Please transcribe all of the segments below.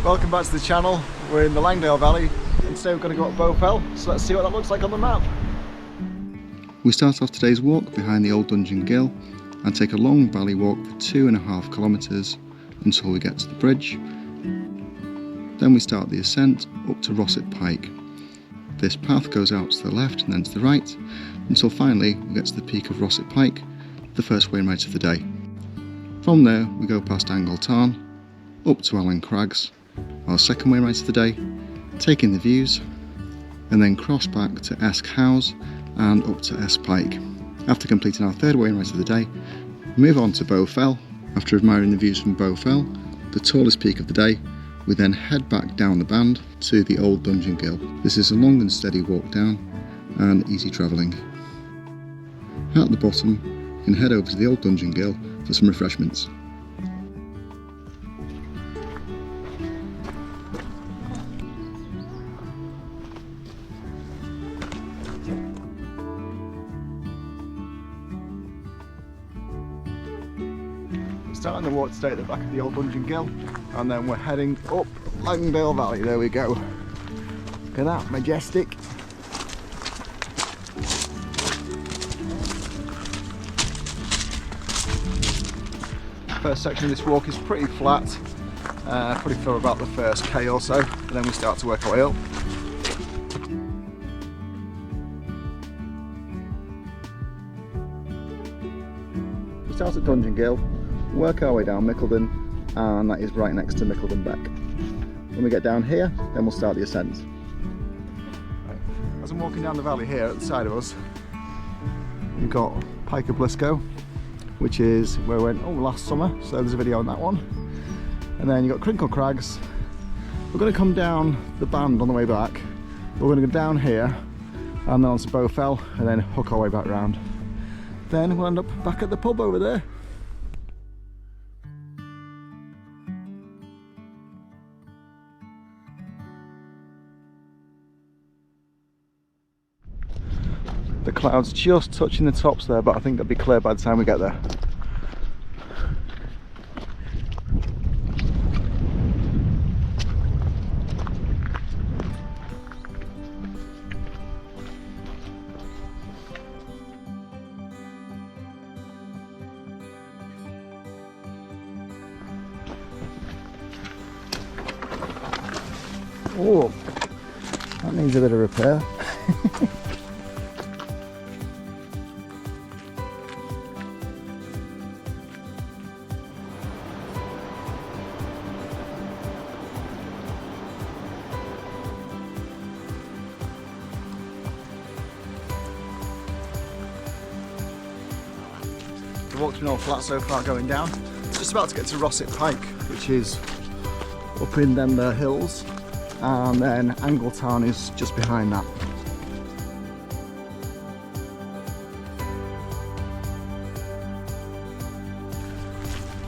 Welcome back to the channel. We're in the Langdale Valley and today we're going to go up Bowfell, so let's see what that looks like on the map. We start off today's walk behind the Old Dungeon Ghyll and take a long valley walk for 2.5 kilometres until we get to the bridge. Then we start the ascent up to Rossett Pike. This path goes out to the left and then to the right until finally we get to the peak of Rossett Pike, the first Wainwrights of the day. From there we go past Angle Tarn, up to Allen Crags, our second Wainwrights of the day, taking the views, and then cross back to Esk Pike and up to Esk Pike. After completing our third Wainwrights of the day, we move on to Bowfell. After admiring the views from Bowfell, the tallest peak of the day, we then head back down the band to the Old Dungeon Ghyll. This is a long and steady walk down and easy travelling. At the bottom, you can head over to the Old Dungeon Ghyll for some refreshments. Starting the walk today at the back of the Old Dungeon Ghyll, and then we're heading up Langdale Valley. There we go. Look at that, majestic. First section of this walk is pretty flat, probably for about the first K or so, and then we start to work our way up. We start at Dungeon Ghyll, work our way down Mickleden, and that is right next to Mickleden Beck. When we get down here, then we'll start the ascent. As I'm walking down the valley here at the side of us, we've got Pike of Blisco, which is where we went last summer, so there's a video on that one. And then you've got Angle Crags. We're going to come down the band on the way back. We're going to go down here and then on to Bowfell and then hook our way back round. Then we'll end up back at the pub over there. The clouds just touching the tops there, but I think they'll be clear by the time we get there. Oh, that needs a bit of repair. The walk's been all flat so far going down. Just about to get to Rossett Pike, which is up in them there hills, and then Angle Tarn is just behind that.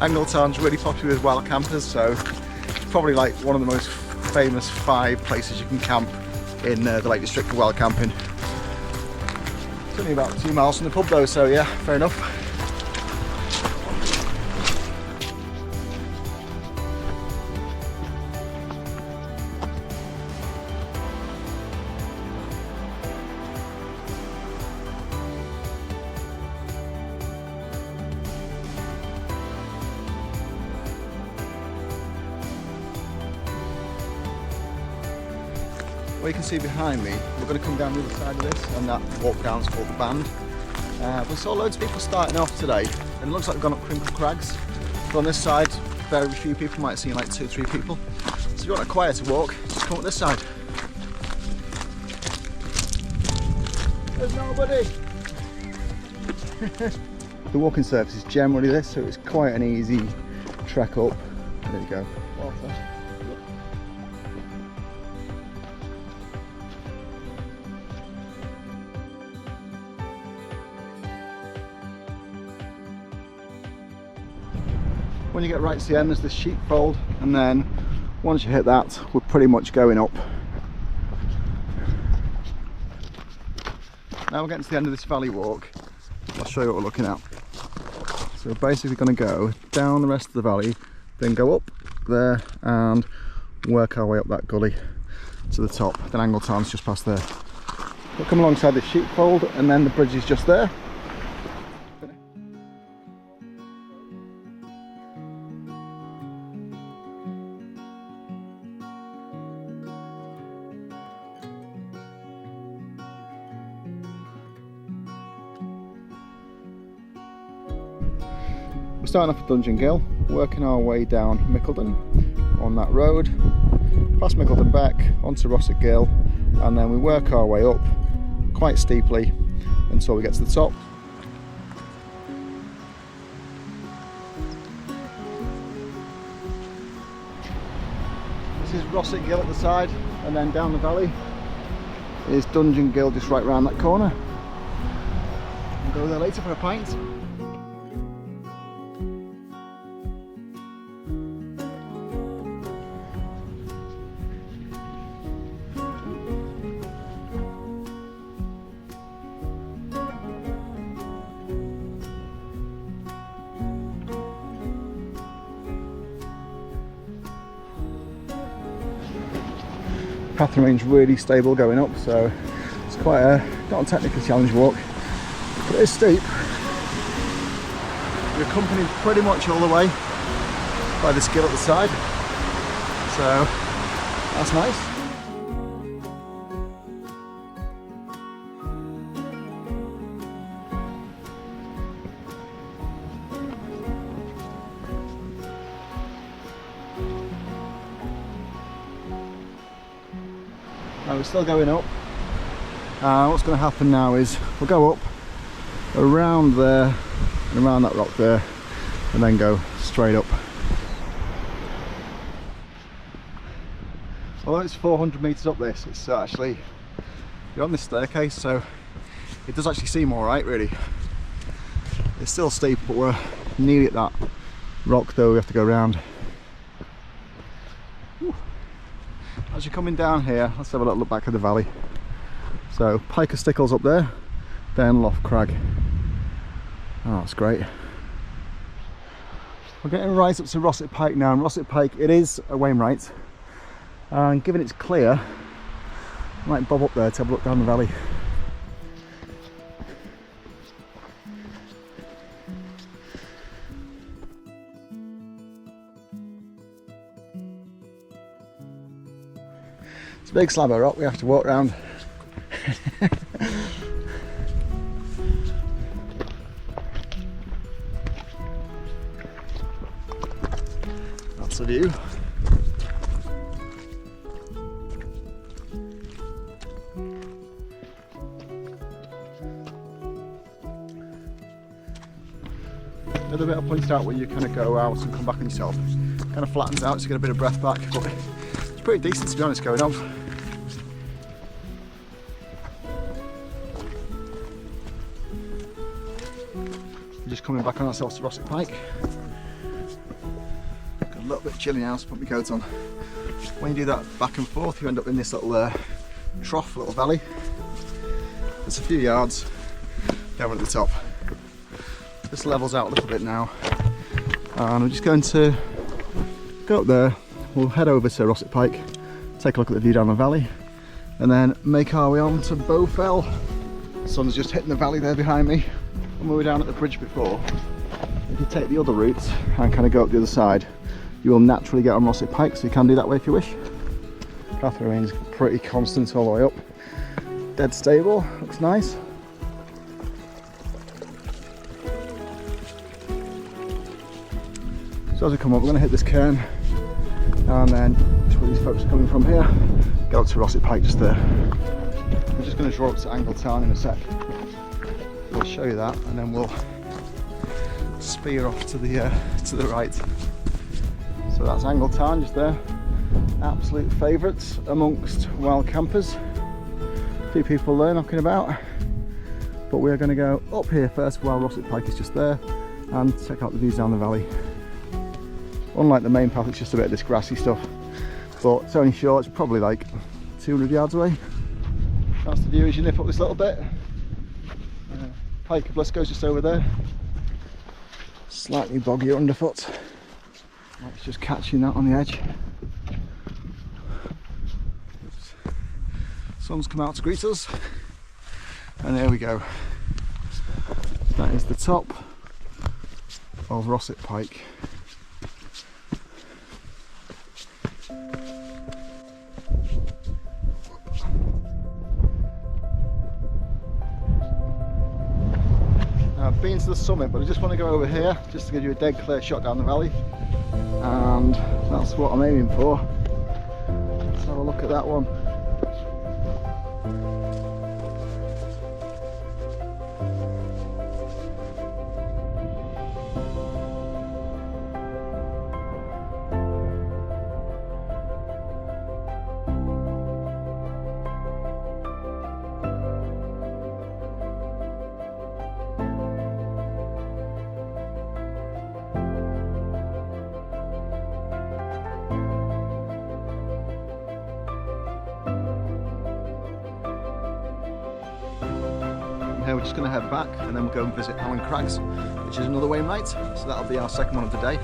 Angle Tarn's really popular with wild campers, so it's probably like one of the most famous 5 places you can camp in the Lake District for wild camping. It's only about 2 miles from the pub though, so yeah, fair enough. What you can see behind me, we're going to come down the other side of this, and that walk down is called the band. We saw loads of people starting off today, and it looks like we've gone up Angle Crags. But on this side, very few people, might have seen like 2-3 people. So if you want a quieter walk, just come up this side. There's nobody! The walking surface is generally this, so it's quite an easy trek up. There you go. Water. When you get right to the end, there's this sheepfold, and then once you hit that, we're pretty much going up. Now we're getting to the end of this valley walk. I'll show you what we're looking at. So we're basically going to go down the rest of the valley, then go up there and work our way up that gully to the top. Then Angle Tarn's just past there. We'll come alongside this sheepfold and then the bridge is just there. We're starting off at Dungeon Ghyll, working our way down Mickledon on that road, past Mickledon back onto Rossett Ghyll, and then we work our way up quite steeply until we get to the top. This is Rossett Ghyll at the side, and then down the valley is Dungeon Ghyll just right round that corner. We'll go there later for a pint. Path remains really stable going up, so it's quite not a technically challenging walk, but it is steep. We're accompanied pretty much all the way by this gill at the side, so that's nice. We're still going up. What's going to happen now is we'll go up around there and around that rock there and then go straight up. Although it's 400 metres up this, it's actually, you're on this staircase, so it does actually seem alright really. It's still steep, but we're nearly at that rock though we have to go around. As you're coming down here, let's have a little look back at the valley. So Pike of Stickles up there, then Loft Crag. Oh, that's great. We're getting right up to Rossett Pike now, and Rossett Pike, it is a Wainwrights, and given it's clear, I might bob up there to have a look down the valley. It's a big slab of rock we have to walk around. That's the view. Another bit I pointed out where you kind of go out and come back on yourself. Kind of flattens out so you get a bit of breath back, but it's pretty decent to be honest going up. Just coming back on ourselves to Rossett Pike. Got a little bit chilly now, so put my coat on. When you do that back and forth, you end up in this little trough, little valley. It's a few yards down at the top. This levels out a little bit now, and we're just going to go up there. We'll head over to Rossett Pike, take a look at the view down the valley, and then make our way on to Bowfell. The sun's just hitting the valley there behind me. When we were down at the bridge before, if you take the other route and kind of go up the other side, you will naturally get on Rossett Pike, so you can do that way if you wish. Path remains pretty constant all the way up. Dead stable, looks nice. So as we come up, we're going to hit this cairn, and then that's where these folks are coming from here. Go up to Rossett Pike just there. We're just going to draw up to Angle Tarn in a sec. We'll show you that, and then we'll spear off to the right. So that's Angle Tarn just there. Absolute favourites amongst wild campers. A few people there knocking about, but we're going to go up here first while Rossett Pike is just there and check out the views down the valley. Unlike the main path, it's just a bit of this grassy stuff, but it's only short. It's probably like 200 yards away. That's the view as you nip up this little bit. Pike of Blisco's just over there. Slightly boggy underfoot. It's just catching that on the edge. Sun's come out to greet us, and there we go. That is the top of Rossett Pike. I've been to the summit, but I just want to go over here just to give you a dead clear shot down the valley, and that's what I'm aiming for. Let's have a look at that one. Here we're just going to head back, and then we'll go and visit Allen Crags, which is another Wainwright, so that'll be our second one of the day.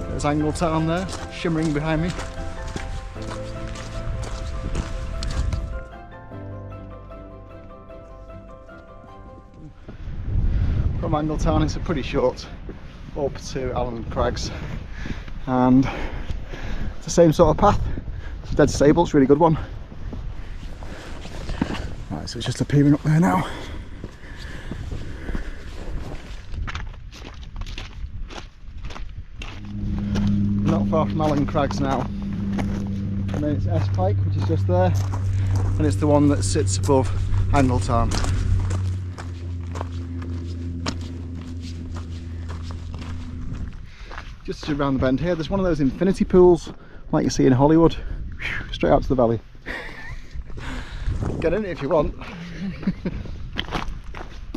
There's Angle Tarn there, shimmering behind me. From Angle Tarn it's a pretty short up to Allen Crags, and it's the same sort of path. It's dead stable, it's a really good one. Right, so it's just appearing up there now. Not far from Allen Crags now. And then it's Esk Pike, which is just there, and it's the one that sits above Angle Tarn. Just around the bend here, there's one of those infinity pools like you see in Hollywood. Straight out to the valley. Get in it if you want.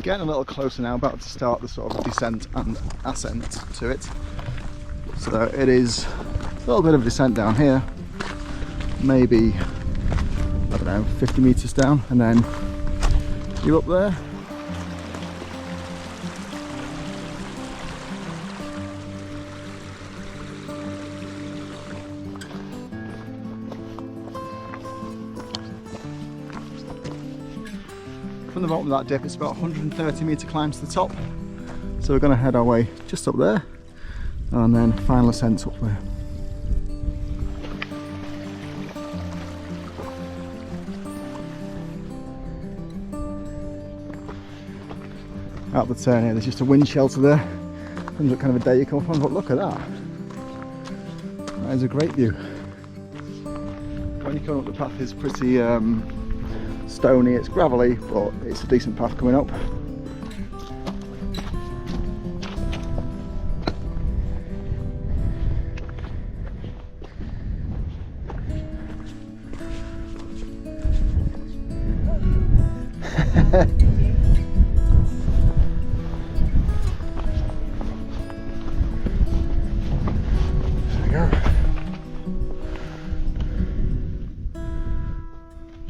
Getting a little closer now, about to start the sort of descent and ascent to it. So it is a little bit of a descent down here, maybe, I don't know, 50 metres down, and then you're up there. From the bottom of that dip, it's about 130 metre climb to the top, so we're going to head our way just up there, and then final ascent up there. Out the turn here, there's just a wind shelter there. Depends what kind of a day you come from, but look at that. That is a great view. When you come up the path, it's pretty stony, it's gravelly, but it's a decent path coming up.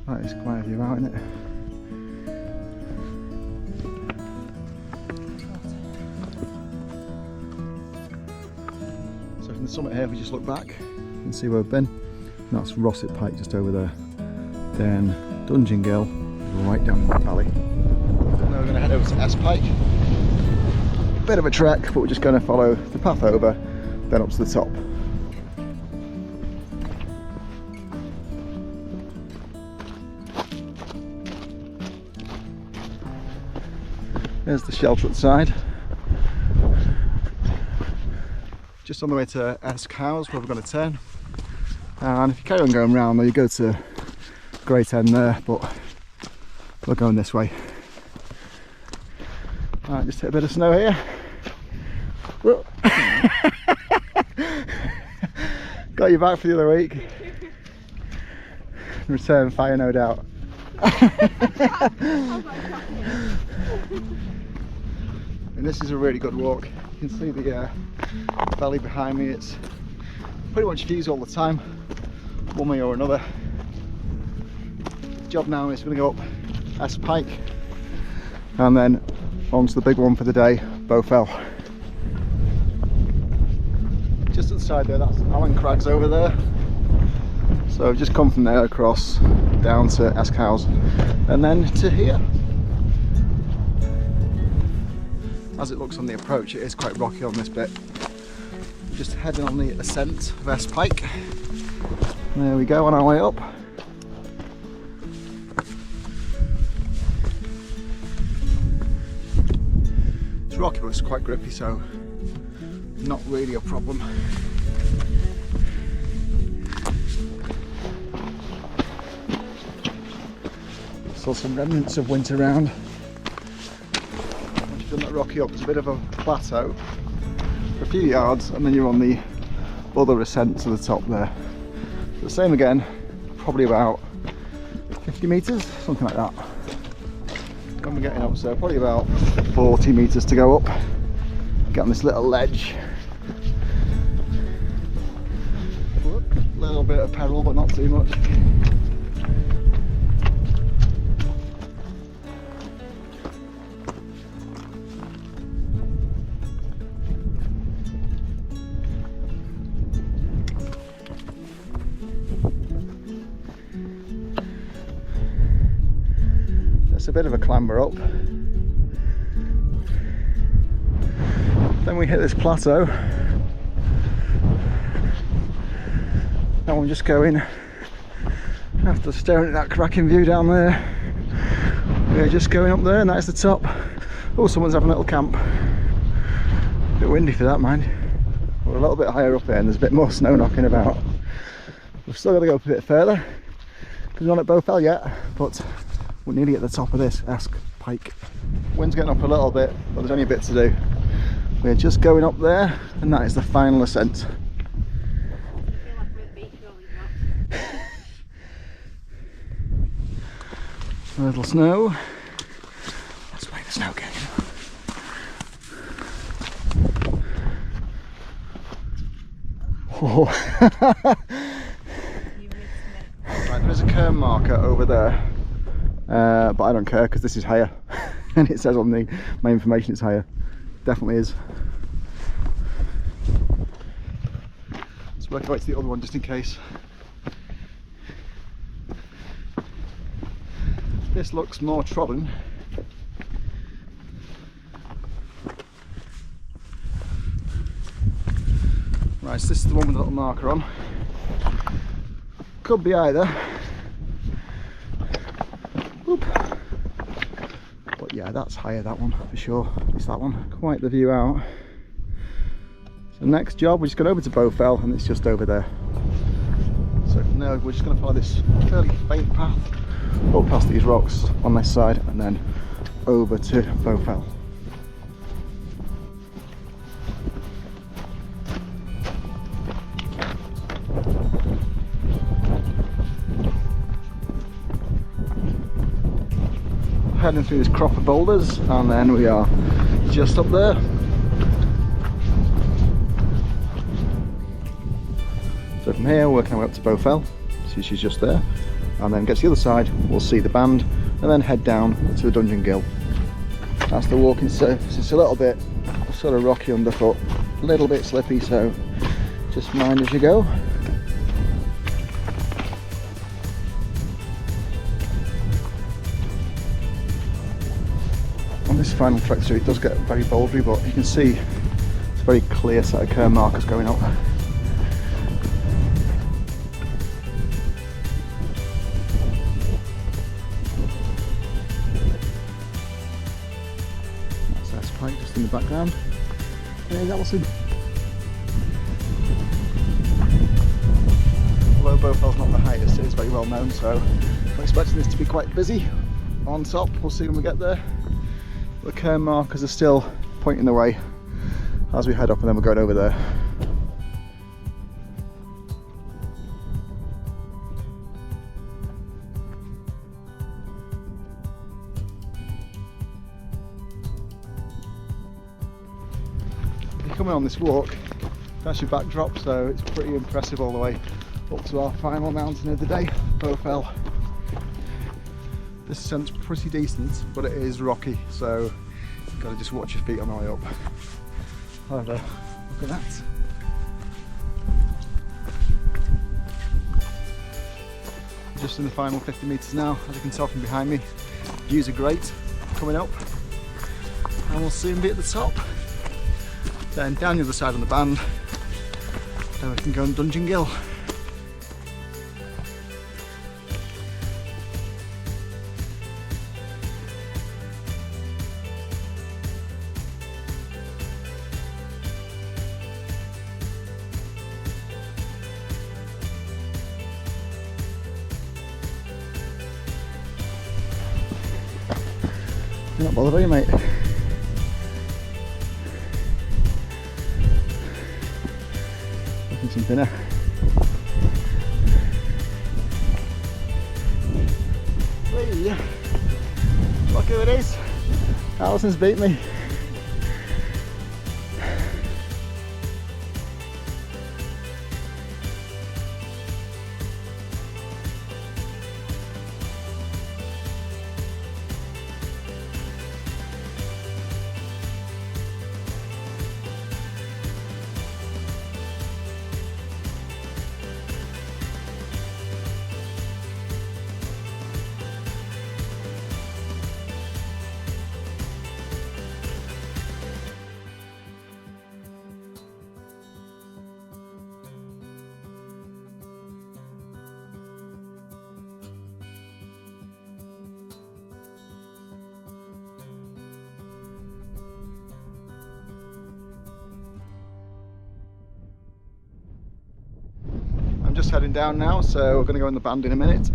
That is quite a view out, isn't it? So from the summit here, if we just look back and see where we've been, and that's Rossett Pike just over there. Then Dungeon Ghyll right down the valley. Now we're going to head over to Esk Pike. Bit of a trek, but we're just going to follow the path over, then up to the top. There's the shelter at the side. Just on the way to Esk House, where we're going to turn. And if you carry on going round, you go to Great End there, but we're going this way. Alright, just hit a bit of snow here. Got you back for the other week. Return fire, no doubt. And this is a really good walk. You can see the valley behind me. It's pretty much views all the time, one way or another. The job now is we're going to go up Esk Pike and then on to the big one for the day, Bowfell. just at the side there, that's Allen Crags over there. So I've just come from there across down to Esk and then to here. As it looks on the approach, it is quite rocky on this bit. Just heading on the ascent of Esk Pike. There we go, on our way up. It's rocky, but it's quite grippy, so not really a problem. Still some remnants of winter round. Once you've done that rocky up, there's a bit of a plateau for a few yards, and then you're on the other ascent to the top there. The same again, probably about 50 metres, something like that. When we're getting up, so probably about 40 metres to go up. Get on this little ledge. A little bit of peril, but not too much. It's a bit of a clamber up. Then we hit this plateau. Now we're just going, after staring at that cracking view down there, we're just going up there, and that's the top. Oh, someone's having a little camp. A bit windy for that, mind. We're a little bit higher up here and there's a bit more snow knocking about. We've still got to go up a bit further because we're not at Bowfell yet, but we're nearly at the top of this Esk Pike. Wind's getting up a little bit, but there's only a bit to do. We're just going up there, and that is the final ascent. A little snow. Let's play the snow game. Oh. Right, there is a cairn marker over there. But I don't care because this is higher and it says on my information it's higher. Definitely is. Let's work our way to the other one just in case. This looks more trodden. Right, so this is the one with the little marker on. Could be either. Oop. But yeah, that's higher, that one for sure. It's that one. Quite the view out. So next job, we're just going over to Bowfell, and it's just over there. So from there, we're just going to follow this fairly faint path up past these rocks on this side, and then over to Bowfell. Heading through this crop of boulders, and then we are just up there. So from here, working our way up to Bowfell. See, she's just there, and then get to the other side, we'll see the band, and then head down to the Dungeon Ghyll. That's the walking surface. It's a little bit sort of rocky underfoot, a little bit slippy, so just mind as you go. On this final trek through, it does get very bouldery, but you can see it's a very clear set of cairn markers going up. That's Esk Pike just in the background. Hey, that was it. Although Bowfell's not the highest, it is very well known, so I'm expecting this to be quite busy on top. We'll see when we get there. The cairn markers are still pointing the way as we head up, and then we're going over there. You're coming on this walk, that's your backdrop, so it's pretty impressive all the way up to our final mountain of the day, Bowfell. This ascent's pretty decent, but it is rocky, so you've got to just watch your feet on the way up. However, look at that. just in the final 50 metres now, as you can tell from behind me. Views are great coming up, and we'll soon be at the top. Then down the other side on the band, then we can go on Dungeon Ghyll. You're not bothered, are you, mate? Looking some dinner. Hey, look who it is. Alison's beat me. I'm just heading down now, so we're going to go in the band in a minute.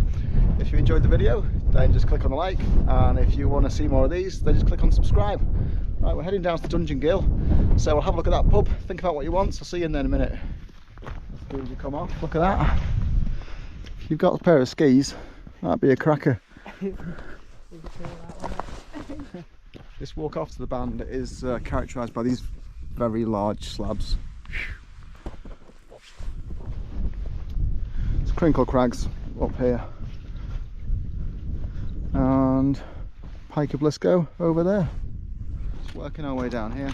If you enjoyed the video, then just click on the like, and if you want to see more of these, then just click on subscribe. Right, we're heading down to Dungeon Ghyll, so we'll have a look at that pub, think about what you want. I'll see you in there in a minute. As soon as you come off, look at that. If you've got a pair of skis, that'd be a cracker. This walk off to the band is characterised by these very large slabs. It's Crinkle Crags up here, and Pike of Blisco over there. Just working our way down here,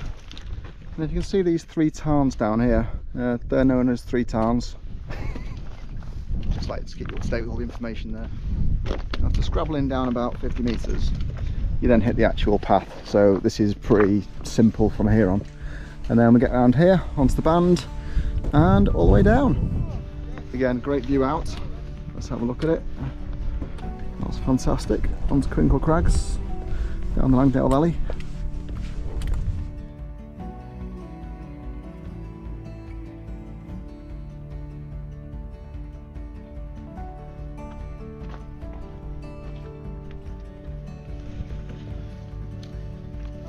and if you can see these 3 tarns down here, they're known as 3 tarns. Just like to keep you up to date with all the information there. After scrabbling down about 50 metres, you then hit the actual path, so this is pretty simple from here on. And then we get around here onto the band and all the way down. Again, great view out. Let's have a look at it. That's fantastic. Onto Crinkle Crags, down the Langdale Valley.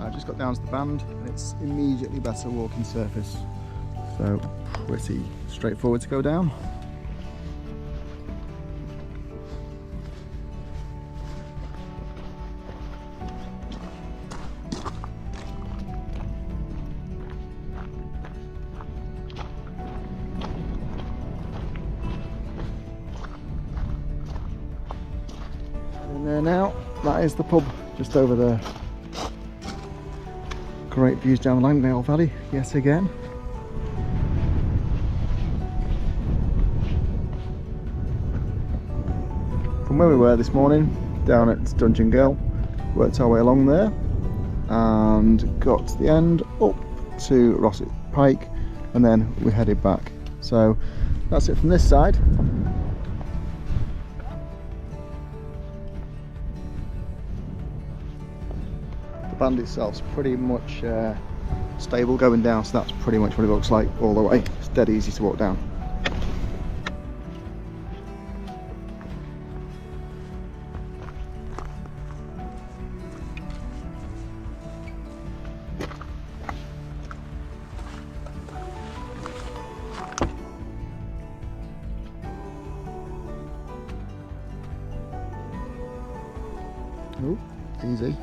I've just got down to the band, and it's immediately better walking surface, so pretty straightforward to go down. And there now, that is the pub just over there. Great views down the Langdale Valley yet again. From where we were this morning, down at Dungeon Ghyll, worked our way along there and got to the end up to Rossett Pike, and then we headed back. So that's it from this side. The band itself's pretty much stable going down, so that's pretty much what it looks like all the way. It's dead easy to walk down. Oh, easy.